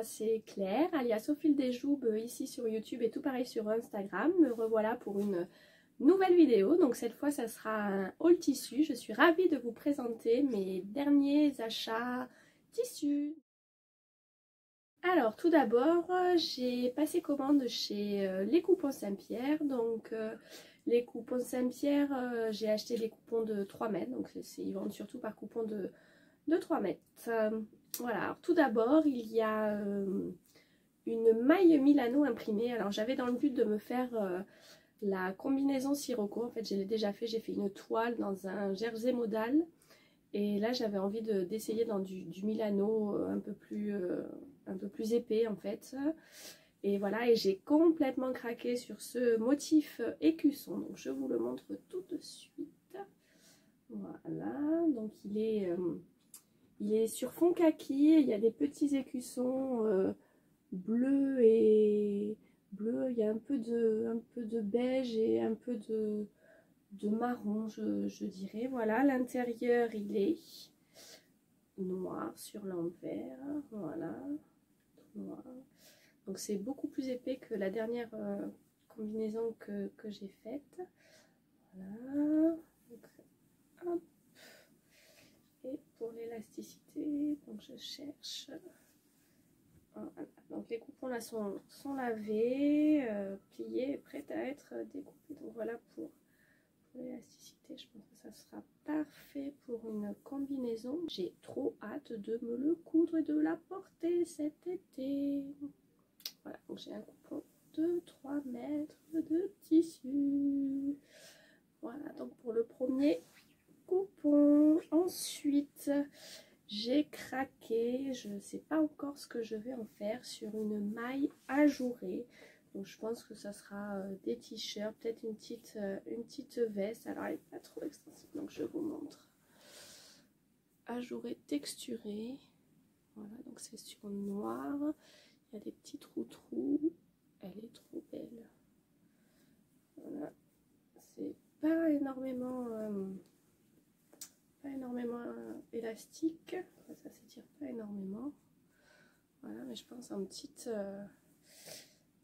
c'est Claire, alias Au Fil des Joubes, ici sur YouTube et tout pareil sur Instagram. Me revoilà pour une nouvelle vidéo. Donc cette fois ça sera un haul tissu. Je suis ravie de vous présenter mes derniers achats tissus. Alors tout d'abord, j'ai passé commande chez Les Coupons Saint-Pierre. Donc les Coupons Saint-Pierre, j'ai acheté des coupons de 3 mètres. Donc ils vendent surtout par coupon de 3 mètres. Voilà, alors tout d'abord il y a une maille Milano imprimée. Alors j'avais dans le but de me faire la combinaison Sirocco. En fait je l'ai déjà fait, j'ai fait une toile dans un jersey modal. Et là j'avais envie d'essayer dans du Milano un peu plus épais en fait. Et voilà, et j'ai complètement craqué sur ce motif écusson. Donc je vous le montre tout de suite. Voilà, donc il est sur fond kaki, il y a des petits écussons bleus et bleu, il y a un peu de beige et un peu de marron, je dirais. Voilà, l'intérieur il est noir sur l'envers, voilà, noir. Donc c'est beaucoup plus épais que la dernière combinaison que j'ai faite. Voilà. Donc, hop. Et pour l'élasticité, donc je cherche. Voilà. Donc les coupons là sont lavés, pliés, prêts à être découpés. Donc voilà pour l'élasticité, je pense que ça sera parfait pour une combinaison. J'ai trop hâte de me le coudre et de la porter cet été. Voilà, donc j'ai un coupon de 3 mètres de tissu. Voilà, donc pour le premier coupon. Ensuite, j'ai craqué, je ne sais pas encore ce que je vais en faire, sur une maille ajourée. Donc je pense que ça sera des t-shirts, peut-être une petite veste. Alors elle n'est pas trop extensive, donc je vous montre. Ajourée texturée. Voilà, donc c'est sur noir. Il y a des petits trous. Elle est trop belle. Voilà. C'est pas énormément élastique. Ça s'étire pas énormément. Voilà, mais je pense en petite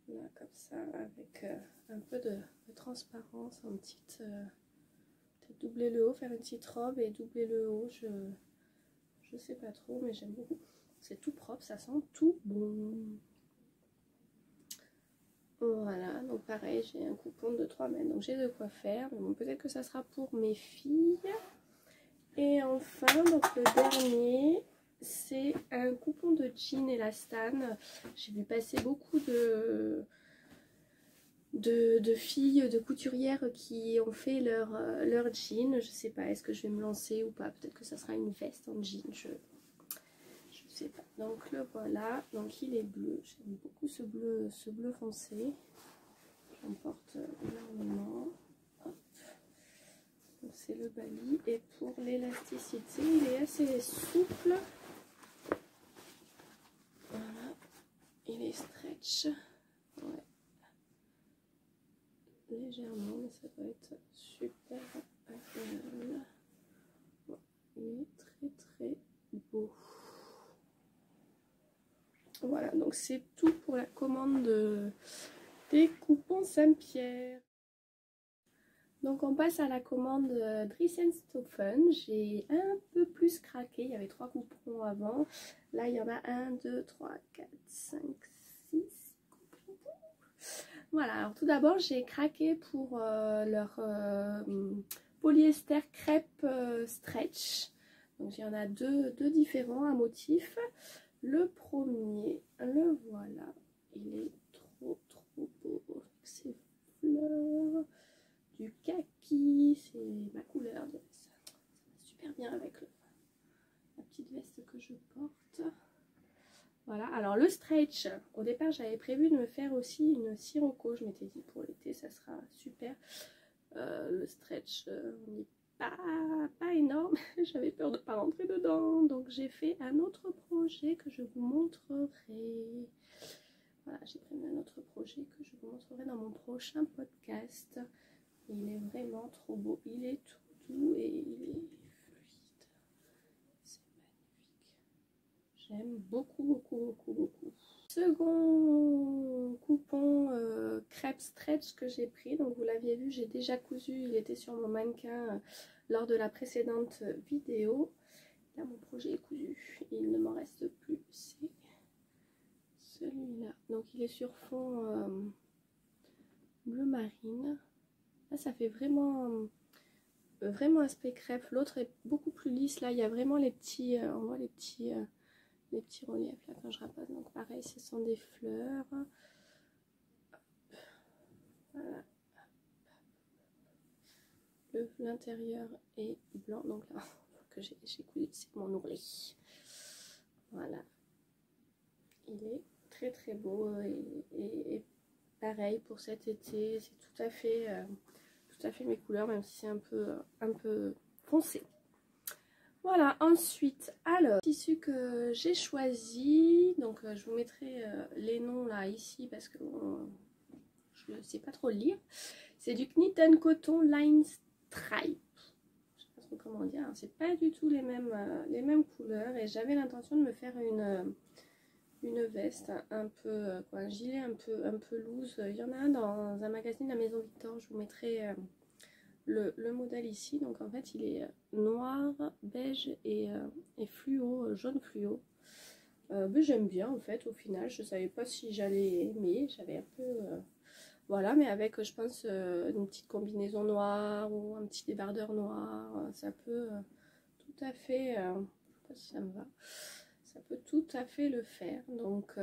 là, comme ça, avec un peu de transparence, en petite peut-être doubler le haut, faire une petite robe et doubler le haut. Je sais pas trop, mais j'aime beaucoup. C'est tout propre, ça sent tout bon. Voilà, donc pareil, j'ai un coupon de 3 mètres, donc j'ai de quoi faire. Mais bon, peut-être que ça sera pour mes filles. Et enfin, donc le dernier, c'est un coupon de jean Elastane. J'ai vu passer beaucoup de filles, de couturières qui ont fait leur jean. Je sais pas, est-ce que je vais me lancer ou pas. Peut-être que ça sera une veste en jean, je sais pas. Donc le voilà, donc il est bleu. J'aime beaucoup ce bleu foncé. J'en porte énormément. C'est le Bali. Et pour l'élasticité, il est assez souple. Voilà, il est stretch. Ouais. Légèrement, mais ça va être super agréable. Ouais. Il est très beau. Voilà, donc c'est tout pour la commande des coupons Saint-Pierre. Donc on passe à la commande Dries & Stephen. J'ai un peu plus craqué, il y avait 3 coupons avant. Là il y en a 1, 2, 3, 4, 5, 6 coupons. Voilà, alors tout d'abord j'ai craqué pour leur polyester crêpe stretch. Donc il y en a deux différents à motif. Le premier, le voilà, il est trop beau avec ses fleurs, du kaki, c'est ma couleur de veste. Ça va super bien avec la petite veste que je porte. Voilà, alors le stretch, au départ j'avais prévu de me faire aussi une Sirocco, je m'étais dit pour l'été ça sera super. Le stretch, on n'est pas énorme, j'avais peur de ne pas rentrer dedans, donc j'ai fait un autre projet que je vous montrerai. Voilà, j'ai prévu un autre projet que je vous montrerai dans mon prochain podcast. Il est vraiment trop beau, il est tout doux et il est fluide. C'est magnifique. J'aime beaucoup, beaucoup, beaucoup, beaucoup. Second coupon crêpe stretch que j'ai pris. Donc vous l'aviez vu, j'ai déjà cousu. Il était sur mon mannequin lors de la précédente vidéo. Là, mon projet est cousu. Il ne m'en reste plus. C'est celui-là. Donc il est sur fond bleu marine. Là, ça fait vraiment aspect crêpe. L'autre est beaucoup plus lisse. Là, il y a vraiment les petits, on voit les petits reliefs là quand je repasse. Donc pareil, ce sont des fleurs. Voilà. L'intérieur est blanc. Donc là, que j'ai cousu, c'est mon ourlet. Voilà. Il est très très beau et pareil pour cet été. C'est tout à fait mes couleurs, même si c'est un peu foncé. Voilà, ensuite, alors, tissu que j'ai choisi, donc je vous mettrai les noms là, ici, parce que je ne sais pas trop le lire. C'est du Knit & Coton Line Stripe. Je sais pas trop comment dire, c'est pas du tout les mêmes couleurs, et j'avais l'intention de me faire une veste un peu, un gilet un peu loose. Il y en a un dans un magazine de la Maison Victor, je vous mettrai le modèle ici. Donc en fait il est noir, beige et fluo, jaune fluo. Mais j'aime bien en fait au final. Je savais pas si j'allais aimer, j'avais un peu voilà, mais avec je pense une petite combinaison noire ou un petit débardeur noir, ça peut tout à fait, je sais pas si ça me va, ça peut tout à fait le faire. Donc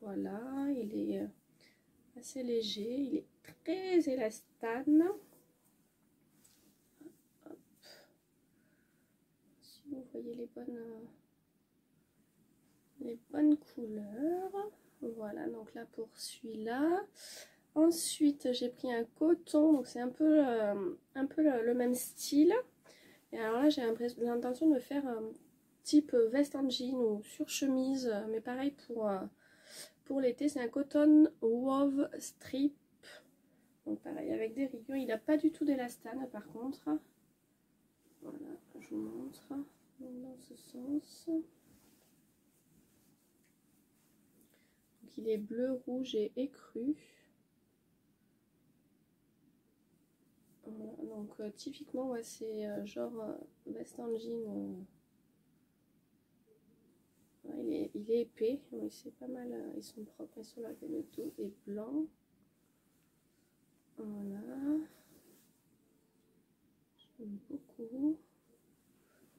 voilà, il est assez léger, il est très élastane. Vous voyez les bonnes couleurs. Voilà, donc là pour celui-là. Ensuite j'ai pris un coton, donc c'est un peu le même style. Et alors là j'ai l'intention de me faire un type veste en jean ou sur chemise, mais pareil pour l'été. C'est un coton wove strip, donc pareil avec des rayures. Il n'a pas du tout d'élastane par contre. Voilà, je vous montre dans ce sens. Donc il est bleu, rouge et écru. Voilà, donc typiquement ouais, c'est genre veste en jean. Ouais, il est épais, oui, c'est pas mal, ils sont propres, ils sont là, le dos est blanc. Voilà, j'aime beaucoup.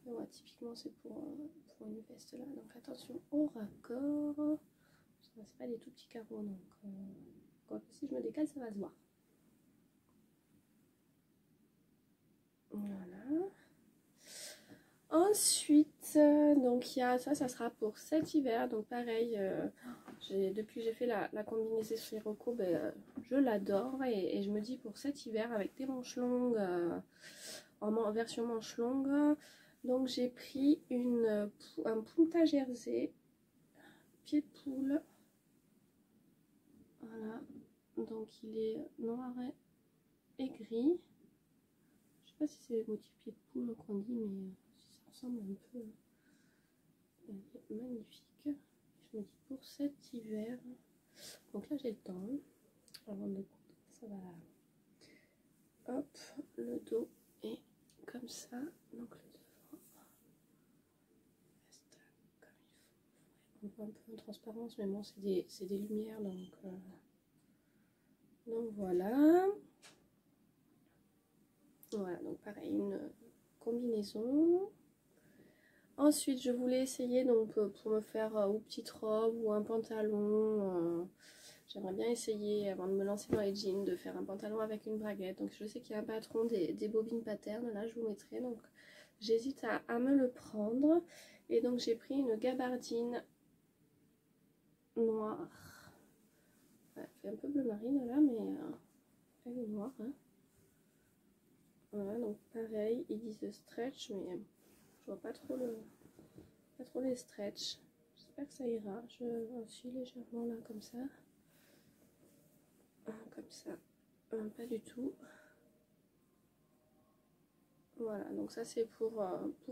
Ouais, typiquement c'est pour une veste là, donc attention au raccord. C'est pas des tout petits carreaux, donc si je me décale ça va se voir. Voilà. Ensuite, donc il y a ça sera pour cet hiver. Donc pareil, depuis que j'ai fait la combinaison chez Rocco, je l'adore. Et je me dis pour cet hiver avec des manches longues, en version manche longue. Donc j'ai pris un punta jersey, pied de poule. Voilà, donc il est noir et gris. Je sais pas si c'est le motif pied de poule qu'on dit, mais ça ressemble un peu. Il est magnifique. Je me dis pour cet hiver. Donc là j'ai le temps. Avant de ça va. Hop, le dos est comme ça. Donc le devant reste comme il faut. On voit un peu en transparence, mais bon c'est des lumières, donc voilà. Voilà, donc pareil, une combinaison. Ensuite, je voulais essayer donc pour me faire ou petite robe ou un pantalon. J'aimerais bien essayer avant de me lancer dans les jeans de faire un pantalon avec une braguette. Donc je sais qu'il y a un patron des bobines pattern, là je vous mettrai. Donc j'hésite à me le prendre. Et donc j'ai pris une gabardine noire. Elle fait un peu bleu marine là, mais elle est noire. Hein. Voilà, donc pareil, ils disent stretch, mais je vois pas trop les stretch. J'espère que ça ira. Je suis légèrement là comme ça. Comme ça. Pas du tout. Voilà, donc ça c'est pour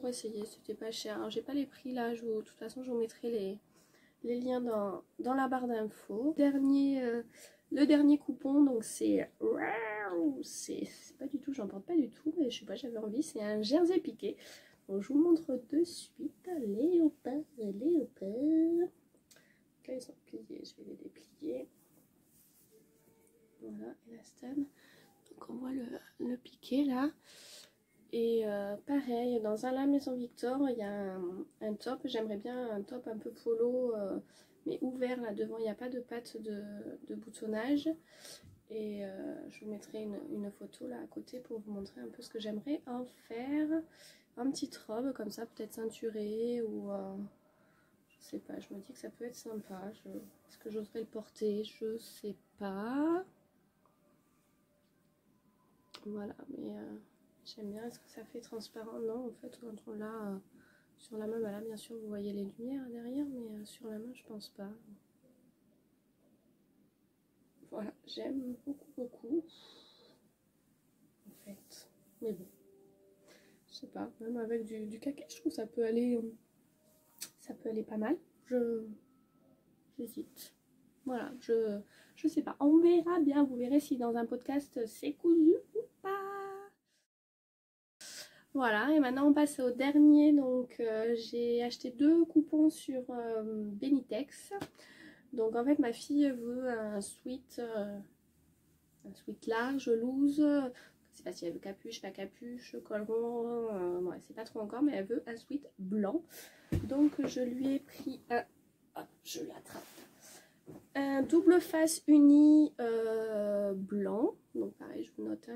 essayer, c'était pas cher. Alors j'ai pas les prix là, de toute façon je vous mettrai les liens dans la barre d'infos. Le dernier coupon, donc c'est pas du tout, j'en porte pas du tout, mais je sais pas, j'avais envie, c'est un jersey piqué. Donc je vous montre de suite, léopard. Là ils sont pliés, je vais les déplier. Voilà, élastan. Donc on voit le piqué là. Et pareil, dans la Maison Victor, il y a un top, j'aimerais bien un top un peu polo, mais ouvert là devant, il n'y a pas de patte de boutonnage. Et je vous mettrai une photo là à côté pour vous montrer un peu ce que j'aimerais en faire. Une petite robe comme ça, peut-être ceinturée ou je sais pas, je me dis que ça peut être sympa. Est-ce que j'oserais le porter? Je sais pas. Voilà, mais j'aime bien. Est-ce que ça fait transparent? Non, en fait, quand on l'a sur la main, bah là, bien sûr, vous voyez les lumières derrière, mais sur la main, je pense pas. Voilà, j'aime beaucoup, beaucoup. En fait, mais bon, je sais pas, même avec du kaki, je trouve que ça peut aller pas mal. J'hésite. Voilà, je sais pas. On verra bien, vous verrez si dans un podcast c'est cousu ou pas. Voilà, et maintenant on passe au dernier. Donc j'ai acheté 2 coupons sur Benitex. Donc en fait ma fille veut un sweat large, loose. Je sais pas si elle veut capuche, pas capuche, col rond, ouais, c'est pas trop encore, mais elle veut un sweat blanc. Donc je lui ai pris un... Hop, je l'attrape. Un double face uni blanc. Donc pareil, je vous note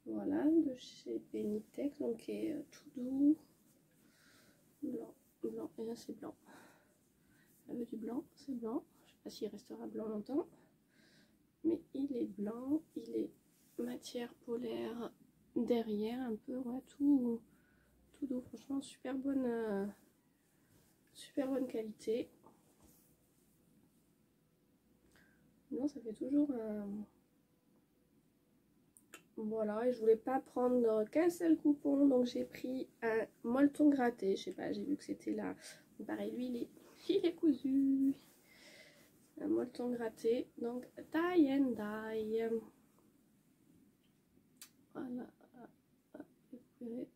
voilà, de chez Benitex, donc qui est tout doux. Blanc, blanc, et là c'est blanc. Elle veut du blanc, c'est blanc. Je sais pas s'il restera blanc longtemps. Mais il est blanc, il est matière polaire derrière un peu, ouais, tout doux, franchement super bonne qualité. Non, ça fait toujours un... Voilà, et je voulais pas prendre qu'un seul coupon, donc j'ai pris un molleton gratté, je sais pas, j'ai vu que c'était là. Pareil, lui il est cousu. Un molleton gratté, donc tie and dye. Voilà, vous verrez,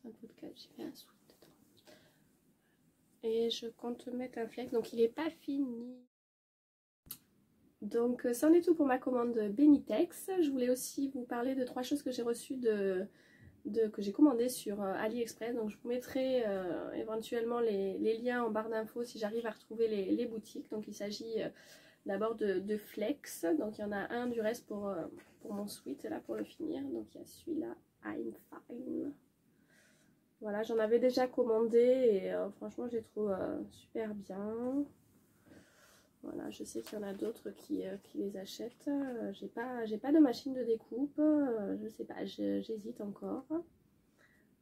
dans un podcast, j'ai fait un sweat dedans. Et je compte mettre un flex, donc il est pas fini. Donc c'en est tout pour ma commande Benitex. Je voulais aussi vous parler de 3 choses que j'ai reçues que j'ai commandées sur AliExpress. Donc je vous mettrai éventuellement les liens en barre d'infos si j'arrive à retrouver les boutiques. Donc il s'agit d'abord de Flex. Donc il y en a un du reste pour mon sweat là pour le finir. Donc il y a celui-là, I'm Fine. Voilà, j'en avais déjà commandé et franchement je les trouve super bien. Voilà, je sais qu'il y en a d'autres qui les achètent. J'ai pas de machine de découpe. Je sais pas, j'hésite encore.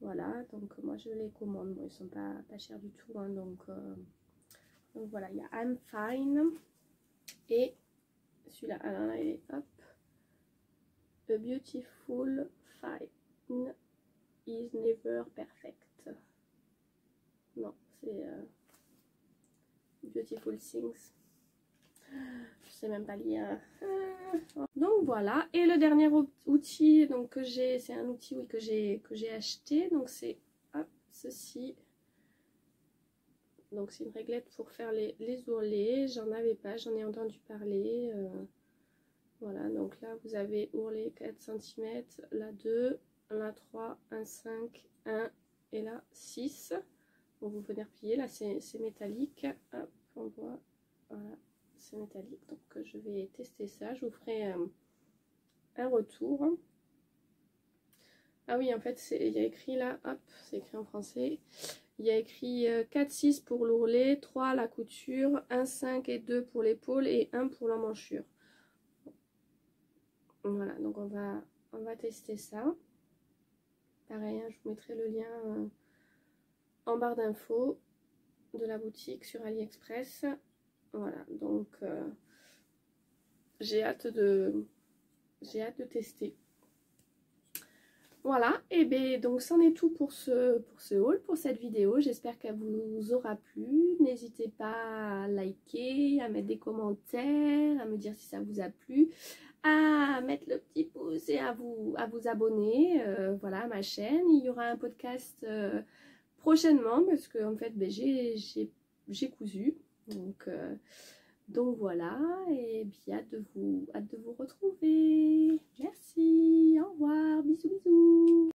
Voilà, donc moi je les commande. Bon, ils sont pas chers du tout. Hein, donc voilà, il y a I'm Fine. Et celui-là, alors là, il est hop. A Beautiful Fine is never perfect. Non, c'est Beautiful Things. Je sais même pas lire. Donc voilà, et le dernier outil donc que j'ai, c'est un outil oui, que j'ai acheté, donc c'est ceci. Donc c'est une réglette pour faire les ourlets. J'en avais pas, j'en ai entendu parler. Voilà, donc là vous avez ourlet 4 cm, là 2, là 3, 1 5, 1 et là 6. Bon, vous venez replier, là c'est métallique. Hop, on voit, voilà, c'est métallique. Donc je vais tester ça, je vous ferai un retour. Ah oui, en fait il y a écrit là, hop, c'est écrit en français. Il y a écrit 4-6 pour l'ourlet, 3 la couture, 1, 5 et 2 pour l'épaule et 1 pour l'emmanchure. Voilà, donc on va tester ça. Pareil, hein, je vous mettrai le lien en barre d'infos de la boutique sur AliExpress. Voilà, donc j'ai hâte de tester. Voilà, et bien donc c'en est tout pour ce haul, pour cette vidéo. J'espère qu'elle vous aura plu. N'hésitez pas à liker, à mettre des commentaires, à me dire si ça vous a plu, à mettre le petit pouce et à vous abonner voilà, à ma chaîne. Il y aura un podcast prochainement parce que en fait ben, j'ai cousu. Donc voilà, et puis hâte de vous retrouver. Merci, au revoir, bisous bisous.